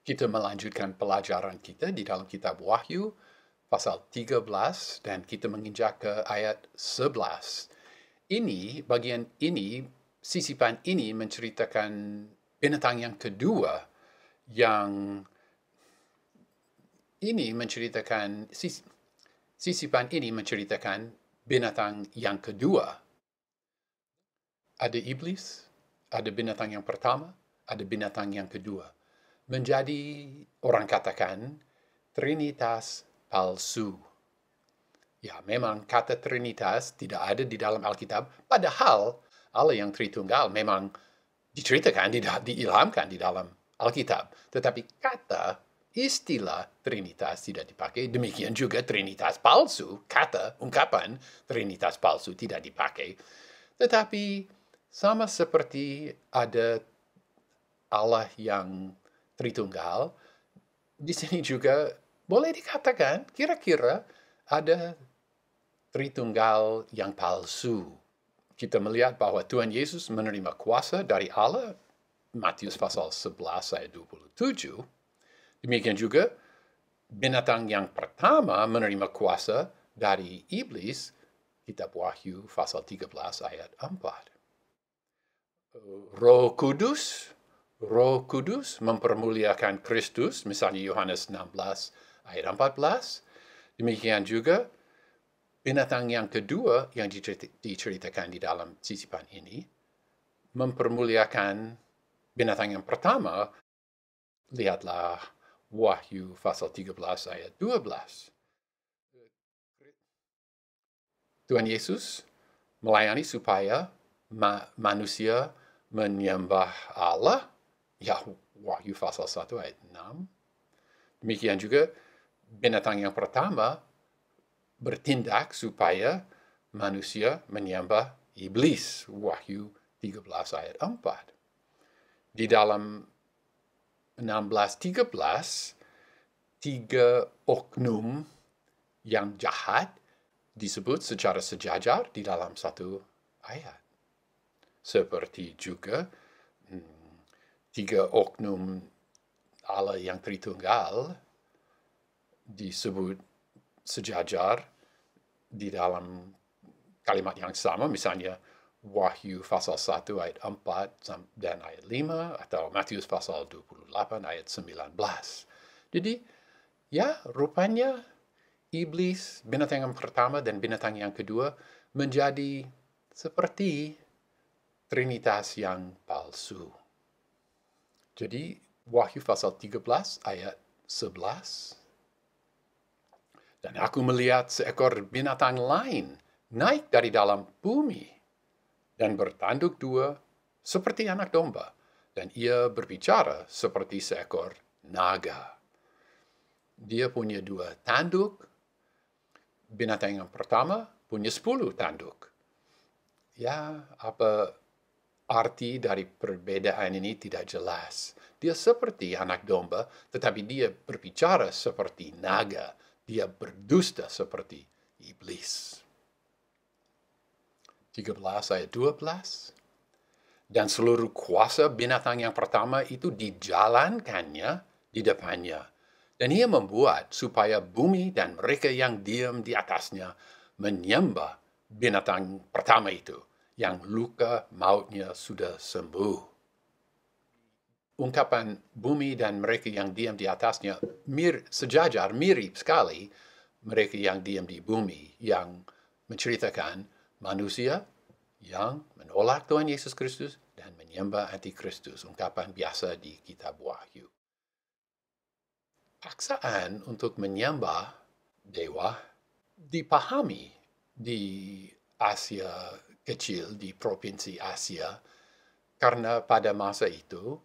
Kita melanjutkan pelajaran kita di dalam kitab Wahyu, pasal 13, dan kita menginjak ke ayat 11. Bagian ini, sisipan ini menceritakan binatang yang kedua, yang ini menceritakan, sisipan ini menceritakan binatang yang kedua. Ada iblis, ada binatang yang pertama, ada binatang yang kedua. Menjadi, orang katakan, trinitas palsu. Ya, memang kata trinitas tidak ada di dalam Alkitab, padahal Allah yang Tritunggal memang diceritakan, diilhamkan di dalam Alkitab. Tetapi kata, istilah trinitas tidak dipakai, demikian juga trinitas palsu, kata, ungkapan trinitas palsu tidak dipakai. Tetapi sama seperti ada Allah yang Tritunggal, di sini juga boleh dikatakan kira-kira ada Tritunggal yang palsu. Kita melihat bahwa Tuhan Yesus menerima kuasa dari Allah, Matius pasal 11 ayat 27. Demikian juga binatang yang pertama menerima kuasa dari iblis, kitab Wahyu pasal 13 ayat 4. Roh Kudus mempermuliakan Kristus, misalnya Yohanes 16 ayat 14. Demikian juga binatang yang kedua yang diceritakan di dalam sisipan ini mempermuliakan binatang yang pertama. Lihatlah Wahyu pasal 13 ayat 12. Tuhan Yesus melayani supaya manusia menyembah Allah, ya Wahyu pasal 1 ayat 6. Demikian juga binatang yang pertama bertindak supaya manusia menyembah iblis, Wahyu 13 ayat 4. Di dalam 16:13, tiga oknum yang jahat disebut secara sejajar di dalam satu ayat. Seperti juga tiga oknum Allah yang Tritunggal disebut sejajar di dalam kalimat yang sama, misalnya Wahyu pasal 1 ayat 4 dan ayat 5, atau Matius pasal 28 ayat 19. Jadi, ya rupanya iblis, binatang yang pertama dan binatang yang kedua, menjadi seperti trinitas yang palsu. Jadi, Wahyu pasal 13 ayat 11. Dan aku melihat seekor binatang lain naik dari dalam bumi dan bertanduk dua seperti anak domba. Dan ia berbicara seperti seekor naga. Dia punya dua tanduk. Binatang yang pertama punya 10 tanduk. Ya, apa arti dari perbedaan ini tidak jelas. Dia seperti anak domba, tetapi dia berbicara seperti naga. Dia berdusta seperti iblis. 13 ayat 12. Dan seluruh kuasa binatang yang pertama itu dijalankannya di depannya. Dan ia membuat supaya bumi dan mereka yang diam di atasnya menyembah binatang pertama itu, yang luka mautnya sudah sembuh. Ungkapan bumi dan mereka yang diam di atasnya sejajar, mirip sekali mereka yang diam di bumi, yang menceritakan manusia yang menolak Tuhan Yesus Kristus dan menyembah antikristus, ungkapan biasa di kitab Wahyu. Paksaan untuk menyembah dewa dipahami di Asia kecil, di provinsi Asia, karena pada masa itu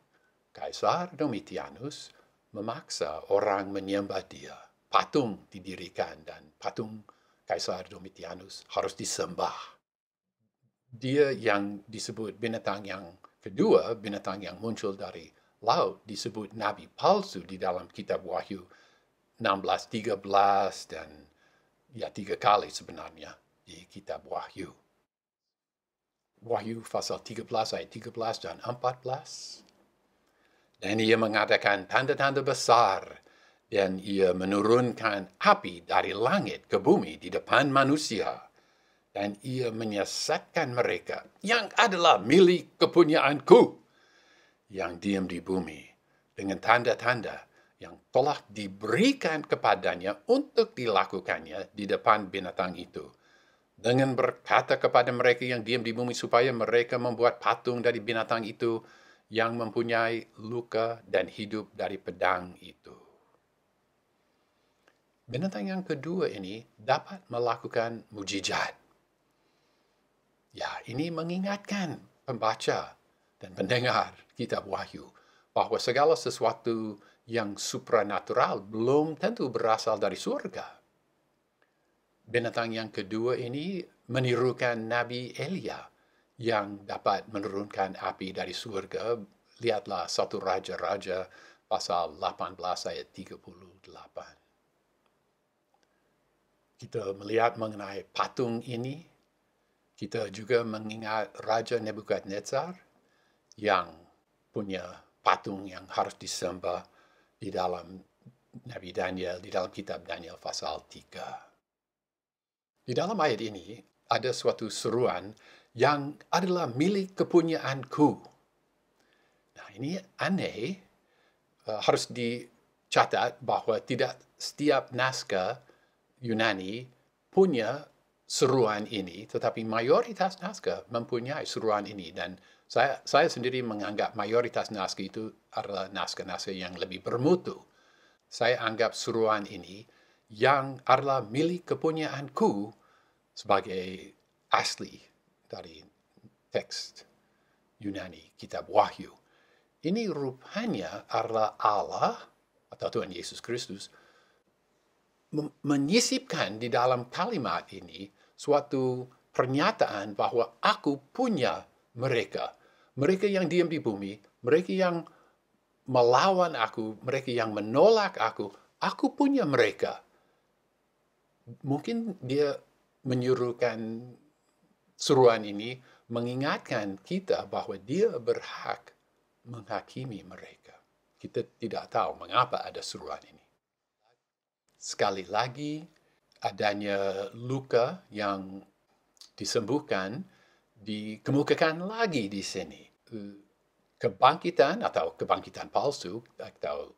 Kaisar Domitianus memaksa orang menyembah dia. Patung didirikan dan patung Kaisar Domitianus harus disembah. Dia yang disebut binatang yang kedua, binatang yang muncul dari laut, disebut nabi palsu di dalam kitab Wahyu 16, 13, dan ya 3 kali sebenarnya di kitab Wahyu. Wahyu pasal 13 ayat 13 dan 14. Dan ia mengadakan tanda-tanda besar, dan ia menurunkan api dari langit ke bumi di depan manusia. Dan ia menyesatkan mereka yang adalah milik kepunyaanku, yang diam di bumi, dengan tanda-tanda yang telah diberikan kepadanya untuk dilakukannya di depan binatang itu. Dengan berkata kepada mereka yang diam di bumi supaya mereka membuat patung dari binatang itu yang mempunyai luka dan hidup dari pedang itu. Binatang yang kedua ini dapat melakukan mujizat. Ya, ini mengingatkan pembaca dan pendengar kitab Wahyu bahwa segala sesuatu yang supranatural belum tentu berasal dari surga. Binatang yang kedua ini menirukan Nabi Elia yang dapat menurunkan api dari surga. Lihatlah 1 Raja-Raja pasal 18 ayat 38. Kita melihat mengenai patung ini. Kita juga mengingat Raja Nebukadnezar yang punya patung yang harus disembah di dalam Nabi Daniel, di dalam kitab Daniel pasal 3. Di dalam ayat ini ada suatu seruan yang adalah milik kepunyaanku. Nah, ini aneh, harus dicatat bahwa tidak setiap naskah Yunani punya seruan ini, tetapi mayoritas naskah mempunyai seruan ini. Dan saya sendiri menganggap mayoritas naskah itu adalah naskah-naskah yang lebih bermutu. Saya anggap seruan ini yang adalah milik kepunyaanku sebagai asli dari teks Yunani, kitab Wahyu. Ini rupanya adalah Allah atau Tuhan Yesus Kristus menyisipkan di dalam kalimat ini suatu pernyataan bahwa aku punya mereka. Mereka yang diam di bumi, mereka yang melawan aku, mereka yang menolak aku punya mereka. Mungkin dia menyuruhkan seruan ini mengingatkan kita bahwa dia berhak menghakimi mereka. Kita tidak tahu mengapa ada seruan ini. Sekali lagi, adanya luka yang disembuhkan, dikemukakan lagi di sini. Kebangkitan atau kebangkitan palsu atau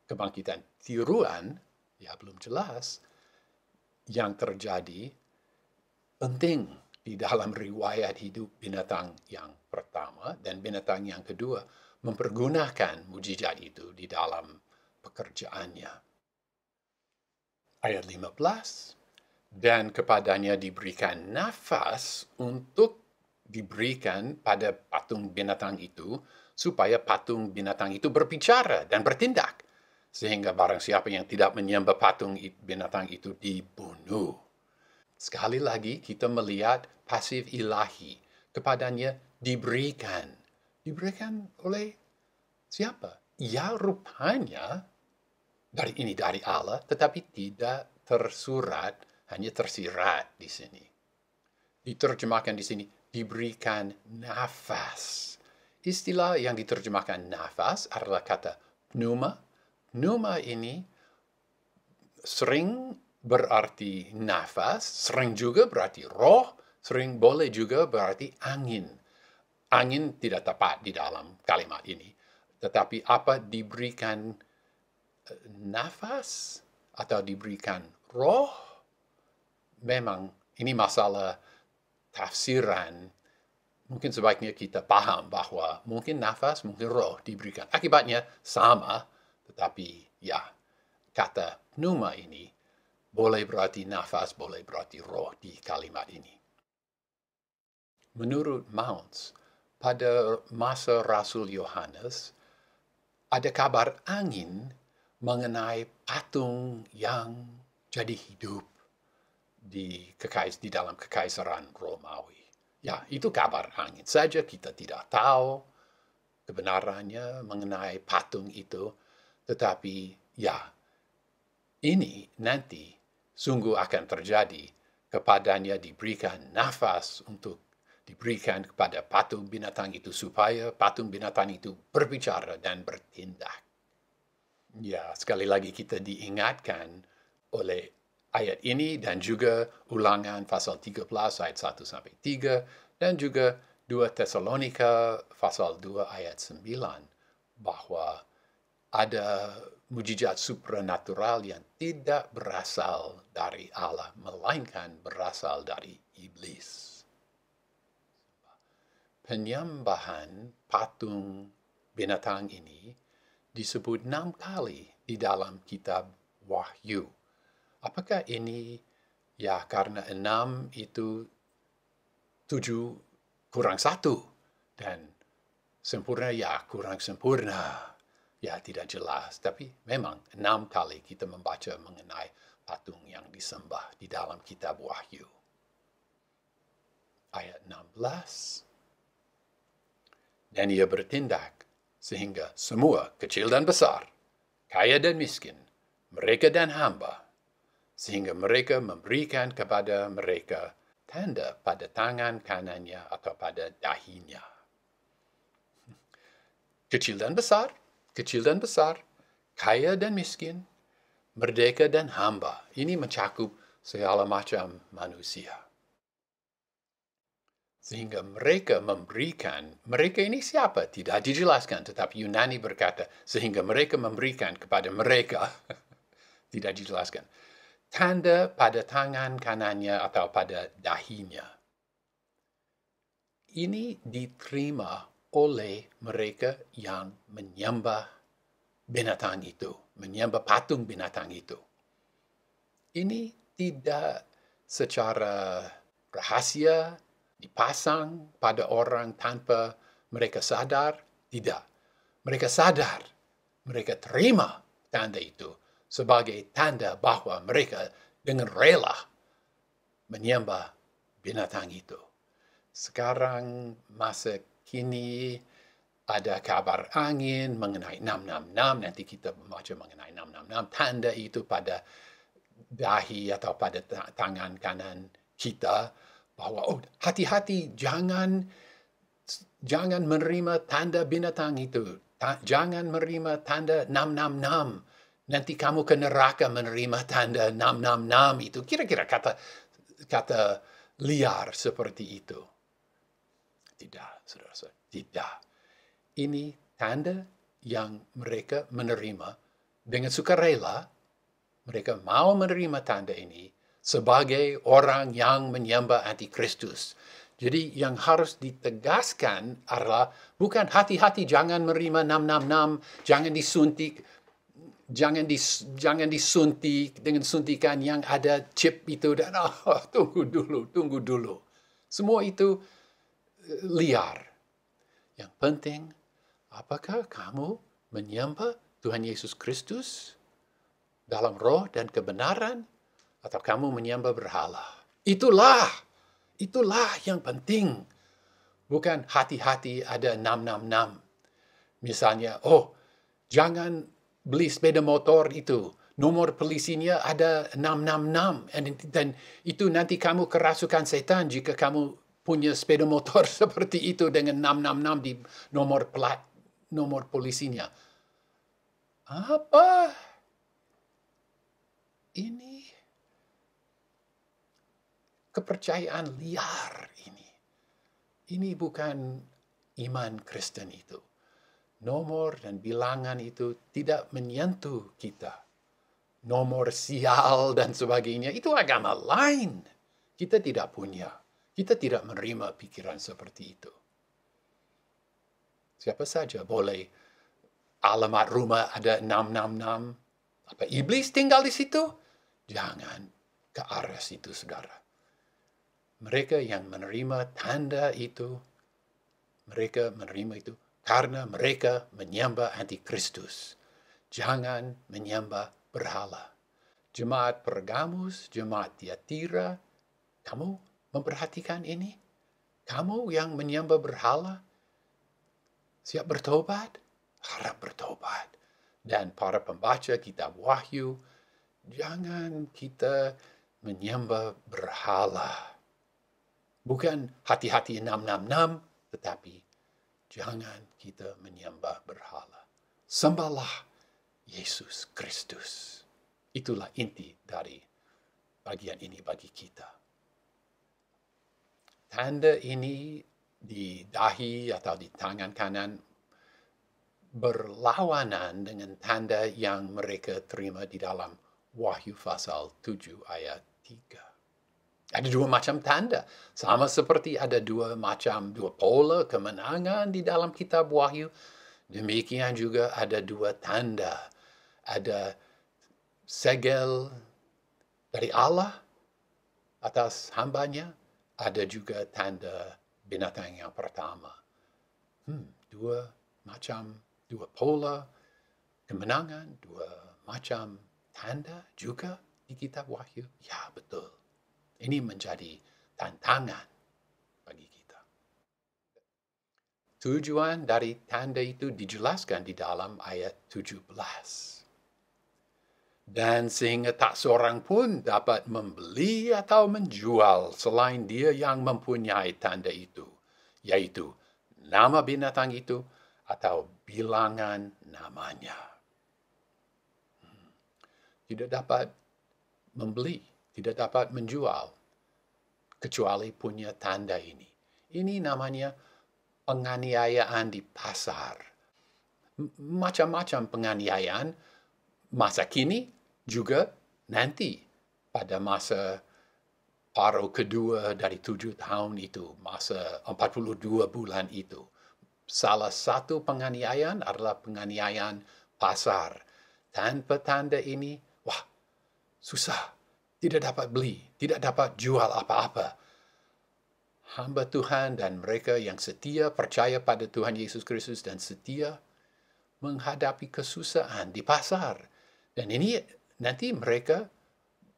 kebangkitan tiruan, ya belum jelas, yang terjadi penting di dalam riwayat hidup binatang yang pertama dan binatang yang kedua mempergunakan mujizat itu di dalam pekerjaannya. Ayat 15, dan kepadanya diberikan nafas untuk diberikan pada patung binatang itu, supaya patung binatang itu berbicara dan bertindak, sehingga barang siapa yang tidak menyembah patung binatang itu dibunuh. Sekali lagi kita melihat pasif ilahi, kepadanya diberikan. Diberikan oleh siapa? Ya rupanya dari Allah, tetapi tidak tersurat, hanya tersirat di sini. Diterjemahkan di sini, diberikan nafas. Istilah yang diterjemahkan nafas adalah kata pneuma. Pneuma ini sering berarti nafas, sering juga berarti roh, sering boleh juga berarti angin. Angin tidak tepat di dalam kalimat ini. Tetapi apa diberikan nafas atau diberikan roh, memang ini masalah tafsiran. Mungkin sebaiknya kita paham bahwa mungkin nafas, mungkin roh diberikan. Akibatnya sama, tetapi ya, kata pneuma ini boleh berarti nafas, boleh berarti roh di kalimat ini. Menurut Mounce, pada masa Rasul Yohanes, ada kabar angin mengenai patung yang jadi hidup di dalam kekaisaran Romawi. Ya, itu kabar angin saja, kita tidak tahu kebenarannya mengenai patung itu. Tetapi ya, ini nanti sungguh akan terjadi, kepadanya diberikan nafas untuk diberikan kepada patung binatang itu supaya patung binatang itu berbicara dan bertindak. Ya, sekali lagi kita diingatkan oleh ayat ini dan juga Ulangan pasal 13 ayat 1 sampai 3 dan juga 2 Tesalonika pasal 2 ayat 9 bahwa ada mujizat supranatural yang tidak berasal dari Allah, melainkan berasal dari iblis. Penyembahan patung binatang ini disebut 6 kali di dalam kitab Wahyu. Apakah ini ya karena 6 itu 7 kurang 1 dan sempurna ya kurang sempurna. Ya tidak jelas, tapi memang 6 kali kita membaca mengenai patung yang disembah di dalam kitab Wahyu. Ayat 16. Dan ia bertindak sehingga semua kecil dan besar, kaya dan miskin, mereka dan hamba, sehingga mereka memberikan kepada mereka tanda pada tangan kanannya atau pada dahinya. Kecil dan besar, kaya dan miskin, merdeka dan hamba. Ini mencakup segala macam manusia. Sehingga mereka memberikan, mereka ini siapa? Tidak dijelaskan, tetapi Yunani berkata, sehingga mereka memberikan kepada mereka, tidak dijelaskan, tanda pada tangan kanannya atau pada dahinya. Ini diterima oleh mereka yang menyembah binatang itu, menyembah patung binatang itu. Ini tidak secara rahasia, dipasang pada orang tanpa mereka sadar, tidak. Mereka sadar, mereka terima tanda itu sebagai tanda bahwa mereka dengan rela menyembah binatang itu. Sekarang masa kini ada kabar angin mengenai 666, nanti kita membaca mengenai 666, tanda itu pada dahi atau pada tangan kanan kita, bahwa hati-hati jangan menerima tanda binatang itu. Jangan menerima tanda 666. Nanti kamu ke neraka menerima tanda 666 itu. Kira-kira kata liar seperti itu. Tidak, saudara-saudara. Tidak. Ini tanda yang mereka menerima dengan sukarela. Mereka mau menerima tanda ini sebagai orang yang menyembah antikristus. Jadi yang harus ditegaskan adalah bukan hati-hati jangan menerima 666, jangan disuntik dengan suntikan yang ada chip itu dan tunggu dulu. Semua itu liar. Yang penting, apakah kamu menyembah Tuhan Yesus Kristus dalam roh dan kebenaran? Atau kamu menyembah berhala? Itulah yang penting. Bukan hati-hati ada 666. Misalnya, jangan beli sepeda motor itu. Nomor polisinya ada 666. Dan itu nanti kamu kerasukan setan jika kamu punya sepeda motor seperti itu dengan 666 di nomor plat, nomor polisinya. Apa? Ini kepercayaan liar ini. Ini bukan iman Kristen itu. Nomor dan bilangan itu tidak menyentuh kita. Nomor sial dan sebagainya itu agama lain. Kita tidak punya. Kita tidak menerima pikiran seperti itu. Siapa saja boleh alamat rumah ada 666. Apa iblis tinggal di situ? Jangan ke arah situ, saudara. Mereka yang menerima tanda itu, mereka menerima itu karena mereka menyembah antikristus. Jangan menyembah berhala. Jemaat Pergamus, jemaat Tiatira, kamu memperhatikan ini? Kamu yang menyembah berhala, siap bertobat? Harap bertobat. Dan para pembaca kitab Wahyu, jangan kita menyembah berhala. Bukan hati-hati 666, tetapi jangan kita menyembah berhala. Sembahlah Yesus Kristus. Itulah inti dari bagian ini bagi kita. Tanda ini di dahi atau di tangan kanan berlawanan dengan tanda yang mereka terima di dalam Wahyu pasal 7 ayat 3. Ada dua macam tanda. Sama seperti ada dua pola kemenangan di dalam kitab Wahyu. Demikian juga ada dua tanda. Ada segel dari Allah atas hambanya. Ada juga tanda binatang yang pertama. Dua pola kemenangan, dua macam tanda juga di kitab Wahyu. Ya, betul. Ini menjadi tantangan bagi kita. Tujuan dari tanda itu dijelaskan di dalam ayat 17. Dan sehingga tak seorang pun dapat membeli atau menjual selain dia yang mempunyai tanda itu, yaitu nama binatang itu atau bilangan namanya. Tidak dapat membeli, tidak dapat menjual, kecuali punya tanda ini. Ini namanya penganiayaan di pasar. Macam-macam penganiayaan masa kini juga nanti pada masa paruh kedua dari 7 tahun itu, masa 42 bulan itu. Salah satu penganiayaan adalah penganiayaan pasar. Tanpa tanda ini, susah. Tidak dapat beli, tidak dapat jual apa-apa. Hamba Tuhan dan mereka yang setia percaya pada Tuhan Yesus Kristus dan setia menghadapi kesusahan di pasar. Dan ini nanti mereka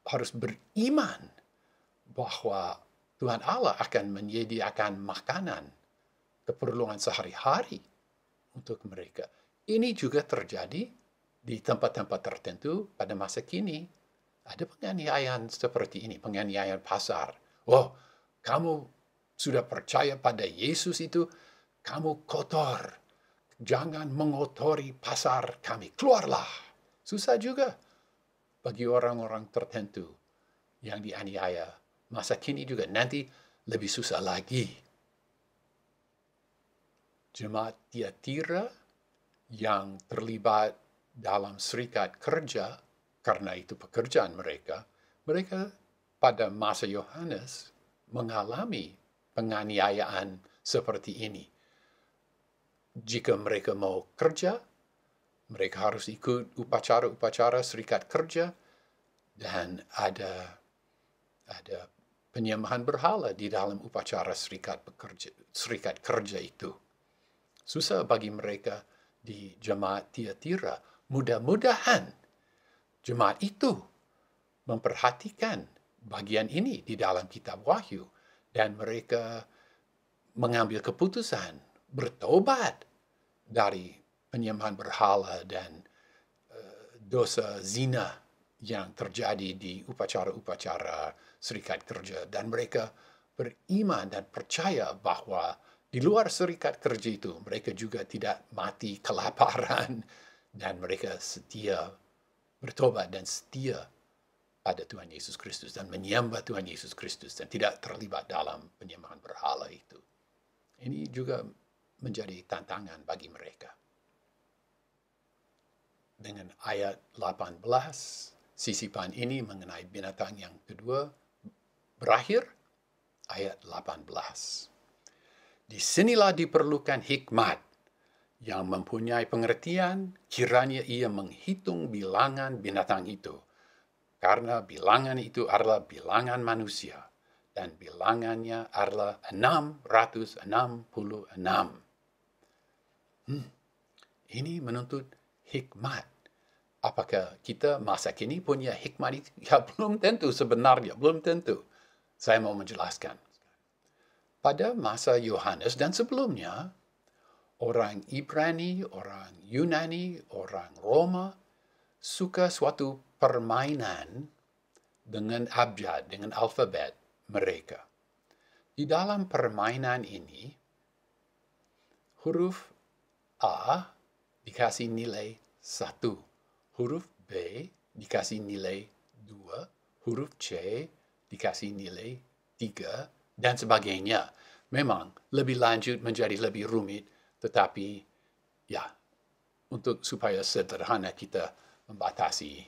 harus beriman bahwa Tuhan Allah akan menyediakan makanan, keperluan sehari-hari untuk mereka. Ini juga terjadi di tempat-tempat tertentu pada masa kini. Ada penganiayaan seperti ini, penganiayaan pasar. Kamu sudah percaya pada Yesus itu, kamu kotor. Jangan mengotori pasar kami. Keluarlah. Susah juga bagi orang-orang tertentu yang dianiaya. Masa kini juga nanti lebih susah lagi. Jemaat Tiatira yang terlibat dalam serikat kerja, karena itu pekerjaan mereka pada masa Yohanes mengalami penganiayaan seperti ini. Jika mereka mau kerja, mereka harus ikut upacara-upacara serikat kerja, dan ada penyembahan berhala di dalam upacara serikat kerja itu. Susah bagi mereka di jemaat Tiatira. Mudah-mudahan jemaat itu memperhatikan bagian ini di dalam kitab Wahyu, dan mereka mengambil keputusan bertobat dari penyembahan berhala dan dosa zina yang terjadi di upacara-upacara serikat kerja. Dan mereka beriman dan percaya bahwa di luar serikat kerja itu mereka juga tidak mati kelaparan, dan mereka setia bertobat dan setia pada Tuhan Yesus Kristus dan menyembah Tuhan Yesus Kristus dan tidak terlibat dalam penyembahan berhala itu. Ini juga menjadi tantangan bagi mereka. Dengan ayat 18, sisipan ini mengenai binatang yang kedua berakhir. Ayat 18. Disinilah diperlukan hikmat yang mempunyai pengertian, kiranya ia menghitung bilangan binatang itu. Karena bilangan itu adalah bilangan manusia, dan bilangannya adalah 666. Ini menuntut hikmat. Apakah kita masa kini punya hikmat itu? Ya, belum tentu sebenarnya, belum tentu. Saya mau menjelaskan. Pada masa Yohanes dan sebelumnya, orang Ibrani, orang Yunani, orang Roma suka suatu permainan dengan abjad, dengan alfabet mereka. Di dalam permainan ini, huruf A dikasih nilai 1, huruf B dikasih nilai 2, huruf C dikasih nilai 3, dan sebagainya. Memang lebih lanjut menjadi lebih rumit, tetapi ya, untuk supaya sederhana kita membatasi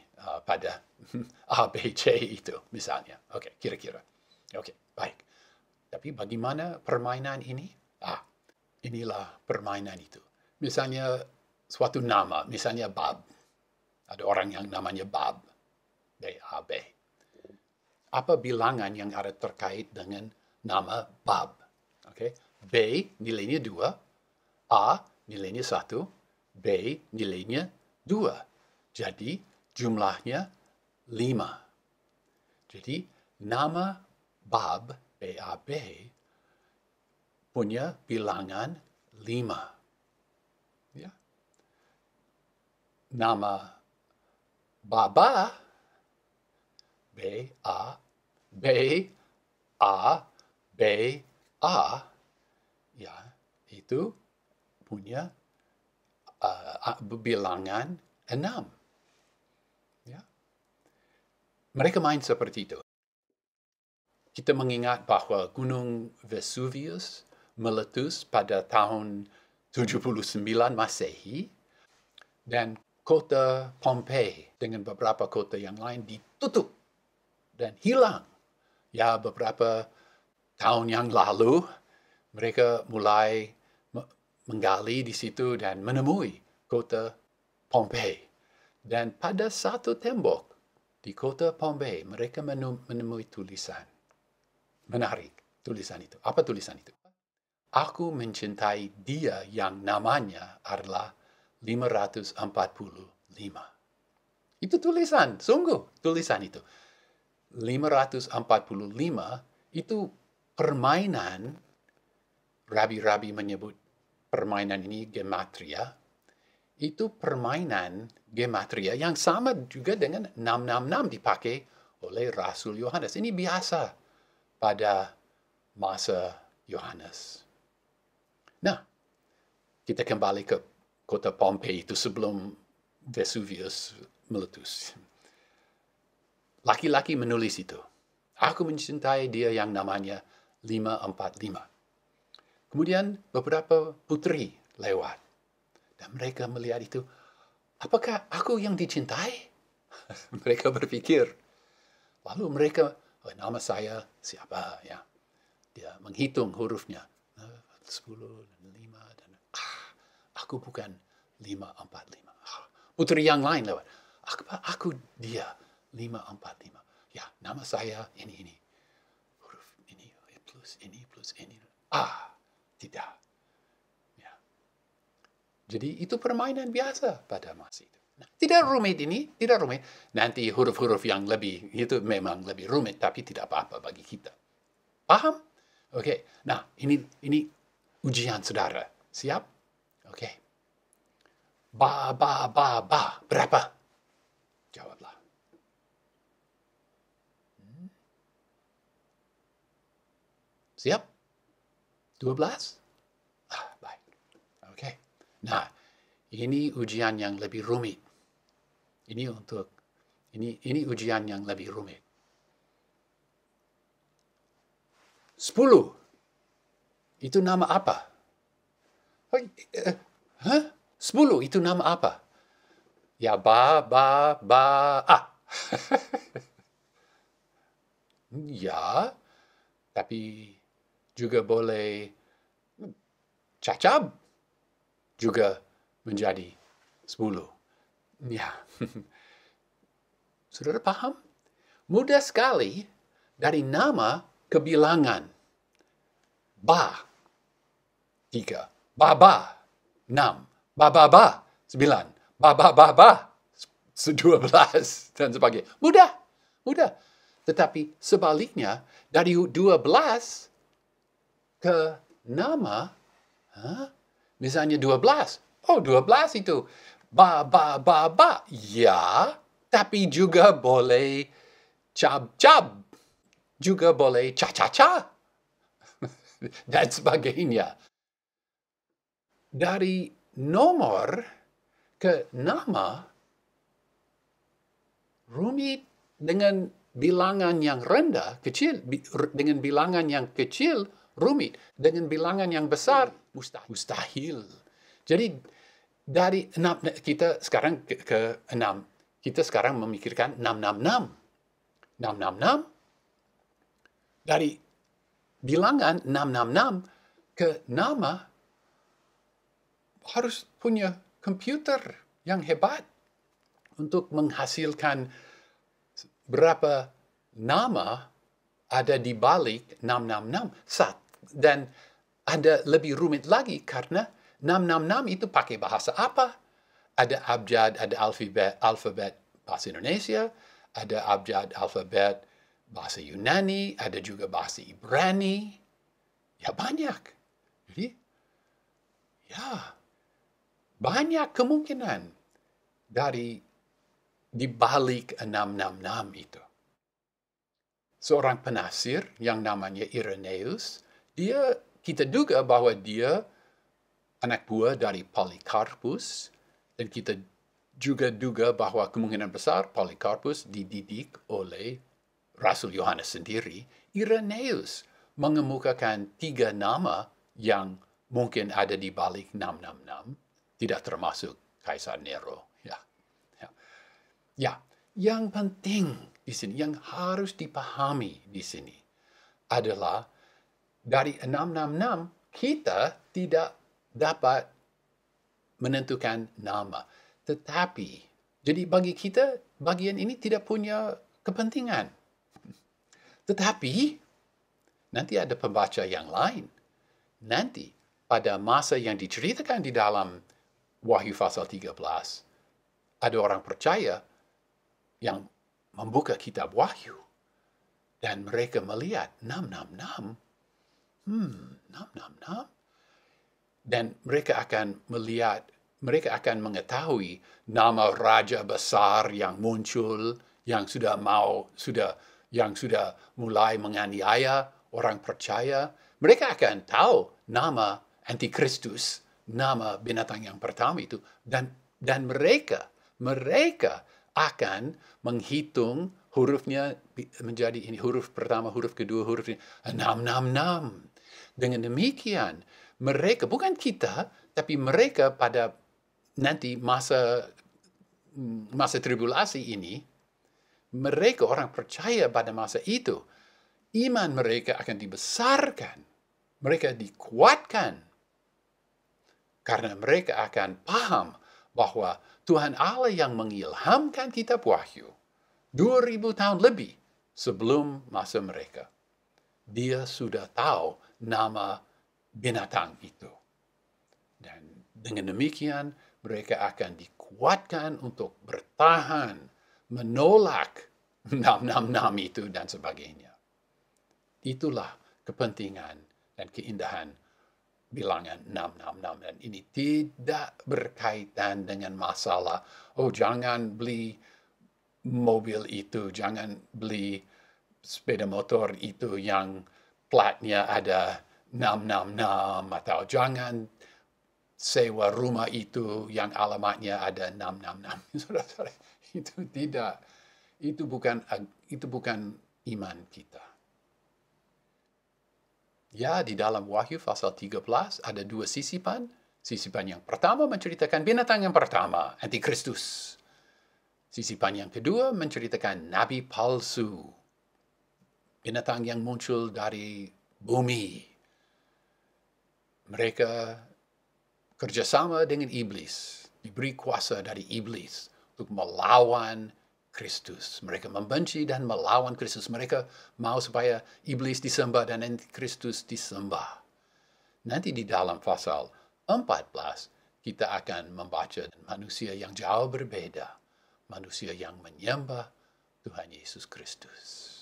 pada A, B, C itu misalnya. Oke, kira-kira. Oke, baik. Tapi bagaimana permainan ini? Inilah permainan itu. Misalnya suatu nama, misalnya Bob. Ada orang yang namanya Bob. B-A-B. Apa bilangan yang ada terkait dengan nama Bob? Okay. B nilainya 2, A nilainya 1, B nilainya 2. Jadi jumlahnya 5. Jadi nama Bob, B-A-B, punya bilangan 5. Ya. Nama Baba, B-A-B-A, ya, itu punya bilangan 6. Ya. Mereka main seperti itu. Kita mengingat bahwa Gunung Vesuvius meletus pada tahun 79 Masehi, dan kota Pompei dengan beberapa kota yang lain ditutup dan hilang. Ya, beberapa tahun yang lalu, mereka mulai menggali di situ dan menemui kota Pompei. Dan pada satu tembok di kota Pompei, mereka menemui tulisan. Menarik, tulisan itu. Apa tulisan itu? Aku mencintai dia yang namanya adalah 545. Itu tulisan, sungguh tulisan itu. 545 itu permainan, rabi-rabi menyebut permainan ini gematria. Itu permainan gematria yang sama juga dengan 666 dipakai oleh Rasul Yohanes. Ini biasa pada masa Yohanes. Nah, kita kembali ke kota Pompei itu sebelum Vesuvius meletus. Laki-laki menulis itu. Aku mencintai dia yang namanya 545. Kemudian beberapa putri lewat. Dan mereka melihat itu. Apakah aku yang dicintai? Mereka berpikir. Lalu mereka, nama saya siapa ya? Dia menghitung hurufnya. 10 dan 5 dan aku bukan 545. Putri yang lain lewat. Aku dia 545. Ya, nama saya ini. Huruf ini plus ini. Tidak. Ya. Jadi itu permainan biasa pada masa itu. Nah, tidak rumit. Nanti huruf-huruf yang lebih, itu memang lebih rumit, tapi tidak apa-apa bagi kita. Paham? Oke. Nah, ini ujian saudara. Siap? Oke. Ba. Berapa? Jawablah. Siap? 12? Baik. Oke. Nah, ini ujian yang lebih rumit. Ini ujian yang lebih rumit. 10. Itu nama apa? 10 itu nama apa? Ya, ba. Ya, tapi juga boleh cacab juga menjadi 10. Ya. Saudara paham? Mudah sekali dari nama ke bilangan. Ba 3, ba 6, ba 9, ba 12 dan sebagainya. Mudah. Tetapi sebaliknya dari 12 ke nama, misalnya 12. 12 itu ba. Ya, tapi juga boleh cab. Juga boleh ca. dan sebagainya. Dari nomor ke nama, rumit dengan bilangan yang rendah, kecil, dengan bilangan yang kecil, rumit. Dengan bilangan yang besar, mustahil. Jadi, dari 6, kita sekarang ke 6. Kita sekarang memikirkan 666. 666, dari bilangan 666 ke nama, harus punya komputer yang hebat untuk menghasilkan berapa nama ada di balik 666. Dan ada lebih rumit lagi karena 666 itu pakai bahasa apa? Ada abjad, ada alfabet bahasa Indonesia, ada abjad alfabet bahasa Yunani, ada juga bahasa Ibrani. Ya banyak. Jadi, ya banyak kemungkinan dari di balik 666 itu. Seorang penafsir yang namanya Irenaeus, kita duga bahwa dia anak buah dari Polycarpus, dan kita juga duga bahwa kemungkinan besar Polycarpus dididik oleh Rasul Yohanes sendiri. Irenaeus mengemukakan 3 nama yang mungkin ada di balik 666, tidak termasuk Kaisar Nero. Ya, yang penting di sini, yang harus dipahami di sini adalah dari 666 kita tidak dapat menentukan nama. Tetapi, jadi bagi kita, bagian ini tidak punya kepentingan. Tetapi, nanti ada pembaca yang lain. Nanti, pada masa yang diceritakan di dalam Wahyu pasal 13, ada orang percaya yang membuka kitab Wahyu. Dan mereka melihat 666. 666. Dan mereka akan melihat, mereka akan mengetahui nama raja besar yang muncul, yang sudah mulai menganiaya orang percaya. Mereka akan tahu nama Antikristus, nama binatang yang pertama itu, dan mereka akan menghitung hurufnya menjadi ini huruf pertama, huruf kedua, huruf ini 666. Dengan demikian, mereka, bukan kita, tapi mereka pada nanti masa tribulasi ini, mereka orang percaya pada masa itu, iman mereka akan dibesarkan, mereka dikuatkan, karena mereka akan paham bahwa Tuhan Allah yang mengilhamkan kitab Wahyu 2000 tahun lebih sebelum masa mereka, dia sudah tahu nama binatang itu. Dan dengan demikian mereka akan dikuatkan untuk bertahan, menolak 666 itu dan sebagainya. Itulah kepentingan dan keindahan bilangan 666. Dan ini tidak berkaitan dengan masalah, jangan beli mobil itu, jangan beli sepeda motor itu yang platnya ada 666, atau jangan sewa rumah itu yang alamatnya ada 666. Saudara-saudara, itu tidak, itu bukan iman kita. Ya, di dalam Wahyu pasal 13 ada 2 sisipan. Sisipan yang pertama menceritakan binatang yang pertama, Antikristus. Sisipan yang kedua menceritakan nabi palsu, binatang yang muncul dari bumi. Mereka kerjasama dengan iblis, diberi kuasa dari iblis untuk melawan Kristus. Mereka membenci dan melawan Kristus. Mereka mau supaya iblis disembah dan Kristus disembah. Nanti di dalam pasal 14, kita akan membaca manusia yang jauh berbeda. Manusia yang menyembah Tuhan Yesus Kristus.